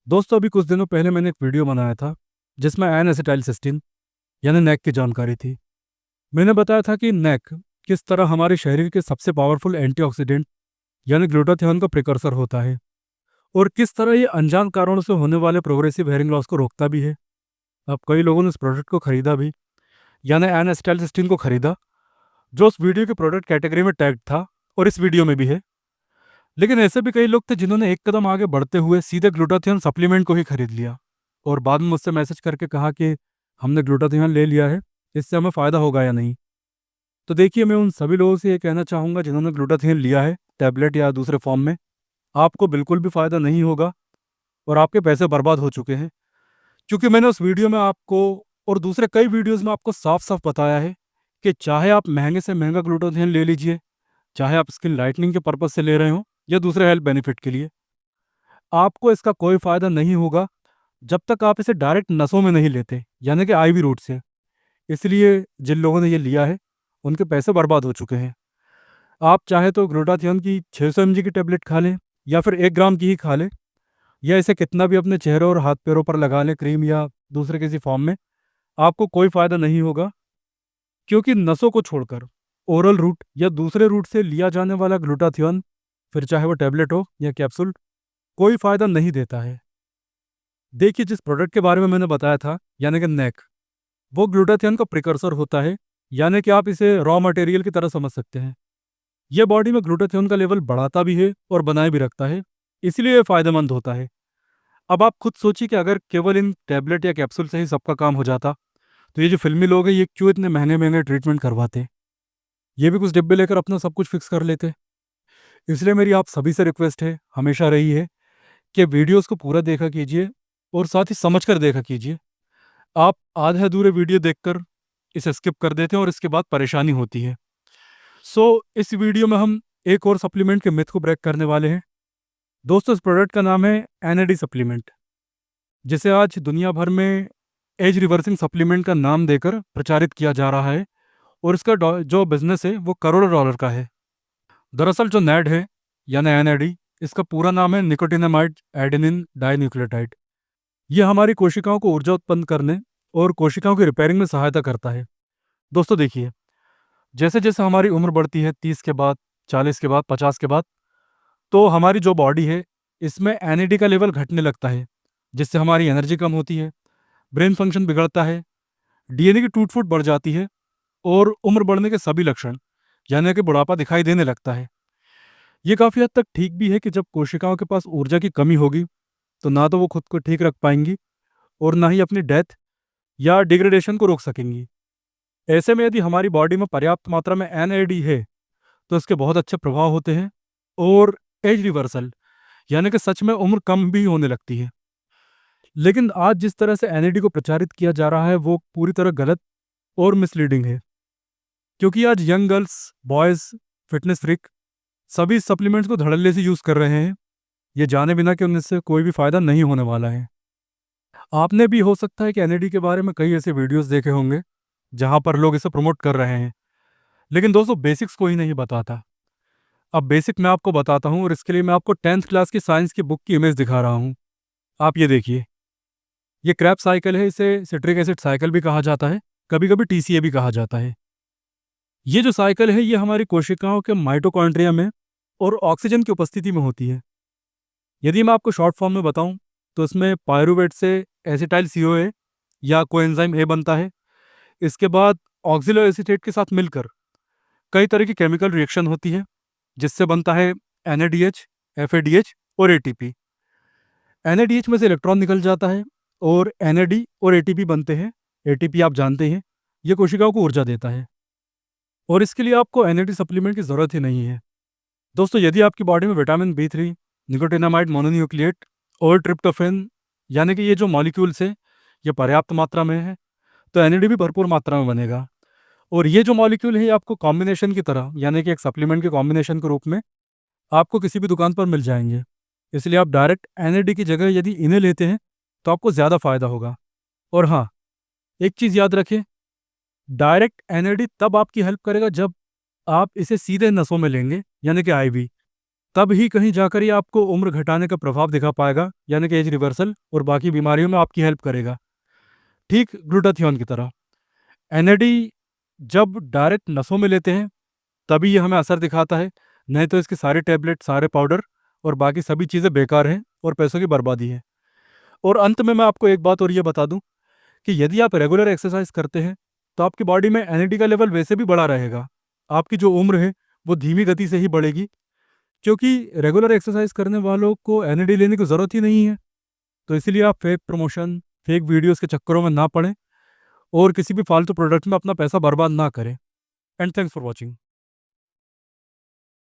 दोस्तों अभी कुछ दिनों पहले मैंने एक वीडियो बनाया था जिसमें एन एसिटाइलसिस्टीन यानी नैक की जानकारी थी। मैंने बताया था कि नैक किस तरह हमारे शरीर के सबसे पावरफुल एंटीऑक्सीडेंट यानी ग्लूटाथियोन का प्रिकर्सर होता है और किस तरह ये अनजान कारणों से होने वाले प्रोग्रेसिव हेयरिंग लॉस को रोकता भी है। अब कई लोगों ने इस प्रोडक्ट को खरीदा भी, यानी एन एसिटाइलसिस्टीन को खरीदा, जो उस वीडियो के प्रोडक्ट कैटेगरी में टैग था और इस वीडियो में भी है। लेकिन ऐसे भी कई लोग थे जिन्होंने एक कदम आगे बढ़ते हुए सीधे ग्लूटाथियोन सप्लीमेंट को ही खरीद लिया और बाद में मुझसे मैसेज करके कहा कि हमने ग्लूटाथियोन ले लिया है, इससे हमें फ़ायदा होगा या नहीं। तो देखिए, मैं उन सभी लोगों से ये कहना चाहूँगा जिन्होंने ग्लूटाथियोन लिया है टैबलेट या दूसरे फॉर्म में, आपको बिल्कुल भी फ़ायदा नहीं होगा और आपके पैसे बर्बाद हो चुके हैं। क्योंकि मैंने उस वीडियो में आपको और दूसरे कई वीडियोज़ में आपको साफ साफ बताया है कि चाहे आप महंगे से महंगा ग्लूटाथियोन ले लीजिए, चाहे आप स्किन लाइटनिंग के पर्पज़ से ले रहे हो या दूसरे हेल्थ बेनिफिट के लिए, आपको इसका कोई फ़ायदा नहीं होगा जब तक आप इसे डायरेक्ट नसों में नहीं लेते, यानी कि आईवी रूट से। इसलिए जिन लोगों ने ये लिया है, उनके पैसे बर्बाद हो चुके हैं। आप चाहे तो ग्लूटाथियोन की 600 एमजी की टैबलेट खा लें या फिर 1 ग्राम की ही खा लें, या इसे कितना भी अपने चेहरे और हाथ पैरों पर लगा लें क्रीम या दूसरे किसी फॉर्म में, आपको कोई फ़ायदा नहीं होगा। क्योंकि नसों को छोड़कर ओरल रूट या दूसरे रूट से लिया जाने वाला ग्लूटाथियोन, फिर चाहे वो टैबलेट हो या कैप्सूल, कोई फ़ायदा नहीं देता है। देखिए, जिस प्रोडक्ट के बारे में मैंने बताया था यानी कि नैक, वो ग्लूटाथियोन का प्रिकर्सर होता है, यानी कि आप इसे रॉ मटेरियल की तरह समझ सकते हैं। यह बॉडी में ग्लूटाथियोन का लेवल बढ़ाता भी है और बनाए भी रखता है, इसलिए ये फ़ायदेमंद होता है। अब आप खुद सोचिए कि अगर केवल इन टैबलेट या कैप्सूल से ही सबका काम हो जाता, तो ये जो फिल्मी लोग हैं ये क्यों इतने महंगे-महंगे ट्रीटमेंट करवाते? ये भी कुछ डिब्बे लेकर अपना सब कुछ फिक्स कर लेते। इसलिए मेरी आप सभी से रिक्वेस्ट है, हमेशा रही है, कि वीडियोज़ को पूरा देखा कीजिए और साथ ही समझ कर देखा कीजिए। आप आधे-अधूरे वीडियो देखकर इसे स्किप कर देते हैं और इसके बाद परेशानी होती है। इस वीडियो में हम एक और सप्लीमेंट के मिथ को ब्रेक करने वाले हैं। दोस्तों, इस प्रोडक्ट का नाम है एनएडी सप्लीमेंट, जिसे आज दुनिया भर में एज रिवर्सिंग सप्लीमेंट का नाम देकर प्रचारित किया जा रहा है और इसका जो बिजनेस है वो करोड़ों डॉलर का है। दरअसल जो नैड है यानी एनएडी, इसका पूरा नाम है निकोटिनामाइड एडेनिन डाइन्यूक्लियोटाइड। ये हमारी कोशिकाओं को ऊर्जा उत्पन्न करने और कोशिकाओं की रिपेयरिंग में सहायता करता है। दोस्तों देखिए, जैसे जैसे हमारी उम्र बढ़ती है, 30 के बाद, 40 के बाद, 50 के बाद, तो हमारी जो बॉडी है इसमें एनएडी का लेवल घटने लगता है, जिससे हमारी एनर्जी कम होती है, ब्रेन फंक्शन बिगड़ता है, डीएनए की टूट फूट बढ़ जाती है और उम्र बढ़ने के सभी लक्षण यानी कि बुढ़ापा दिखाई देने लगता है। ये काफ़ी हद तक ठीक भी है कि जब कोशिकाओं के पास ऊर्जा की कमी होगी तो ना तो वो खुद को ठीक रख पाएंगी और ना ही अपनी डेथ या डिग्रेडेशन को रोक सकेंगी। ऐसे में यदि हमारी बॉडी में पर्याप्त मात्रा में एनएडी है तो इसके बहुत अच्छे प्रभाव होते हैं और एज रिवर्सल यानी कि सच में उम्र कम भी होने लगती है। लेकिन आज जिस तरह से एनएडी को प्रचारित किया जा रहा है वो पूरी तरह गलत और मिसलीडिंग है। क्योंकि आज young girls, boys, fitness freak सभी सप्लीमेंट्स को धड़ल्ले से यूज़ कर रहे हैं, ये जाने बिना कि उनसे कोई भी फ़ायदा नहीं होने वाला है। आपने भी हो सकता है कि एनएडी के बारे में कई ऐसे वीडियोस देखे होंगे जहां पर लोग इसे प्रमोट कर रहे हैं, लेकिन दोस्तों बेसिक्स कोई नहीं बताता। अब बेसिक मैं आपको बताता हूं और इसके लिए मैं आपको 10th क्लास की साइंस की बुक की इमेज दिखा रहा हूं। आप ये देखिए, ये क्रैब साइकिल है, इसे सिट्रिक एसिड साइकिल भी कहा जाता है, कभी कभी टीसीए भी कहा जाता है। ये जो साइकिल है ये हमारी कोशिकाओं के माइटोकॉन्ड्रिया में और ऑक्सीजन की उपस्थिति में होती है। यदि मैं आपको शॉर्ट फॉर्म में बताऊं तो इसमें पायरूवेट से एसिटाइल सीओए या कोएंजाइम ए बनता है। इसके बाद ऑक्सिलो एसीटेट के साथ मिलकर कई तरह की केमिकल रिएक्शन होती है, जिससे बनता है एनएडीएच, एफएडीएच और एटीपी। एनएडीएच में से इलेक्ट्रॉन निकल जाता है और एनएडी और एटीपी बनते हैं। एटीपी आप जानते हैं, ये कोशिकाओं को ऊर्जा देता है और इसके लिए आपको एनएडी सप्लीमेंट की ज़रूरत ही नहीं है। दोस्तों, यदि आपकी बॉडी में विटामिन बी3, निकोटिनामाइड मोनोन्यूक्लिएट और ट्रिप्टोफैन यानी कि ये जो मॉलिक्यूल्स है ये पर्याप्त मात्रा में है, तो एनएडी भी भरपूर मात्रा में बनेगा। और ये जो मॉलिक्यूल है ये आपको कॉम्बिनेशन की तरह यानी कि एक सप्लीमेंट के कॉम्बिनेशन के रूप में आपको किसी भी दुकान पर मिल जाएंगे। इसलिए आप डायरेक्ट एनएडी की जगह यदि इन्हें लेते हैं तो आपको ज़्यादा फायदा होगा। और हाँ, एक चीज़ याद रखें, डायरेक्ट एनएडी तब आपकी हेल्प करेगा जब आप इसे सीधे नसों में लेंगे यानी कि आईवी। तब ही कहीं जाकर ये आपको उम्र घटाने का प्रभाव दिखा पाएगा, यानी कि एज रिवर्सल, और बाकी बीमारियों में आपकी हेल्प करेगा, ठीक ग्लूटाथियोन की तरह। एनएडी जब डायरेक्ट नसों में लेते हैं तभी ये हमें असर दिखाता है, नहीं तो इसके सारे टैबलेट, सारे पाउडर और बाकी सभी चीज़ें बेकार हैं और पैसों की बर्बादी है। और अंत में मैं आपको एक बात और ये बता दूं कि यदि आप रेगुलर एक्सरसाइज करते हैं तो आपकी बॉडी में एनएडी का लेवल वैसे भी बढ़ा रहेगा। आपकी जो उम्र है वो धीमी गति से ही बढ़ेगी, क्योंकि रेगुलर एक्सरसाइज करने वालों को एनएडी लेने की ज़रूरत ही नहीं है। तो इसीलिए आप फेक प्रमोशन, फेक वीडियोस के चक्करों में ना पड़ें और किसी भी फालतू प्रोडक्ट में अपना पैसा बर्बाद ना करें। And thanks for watching.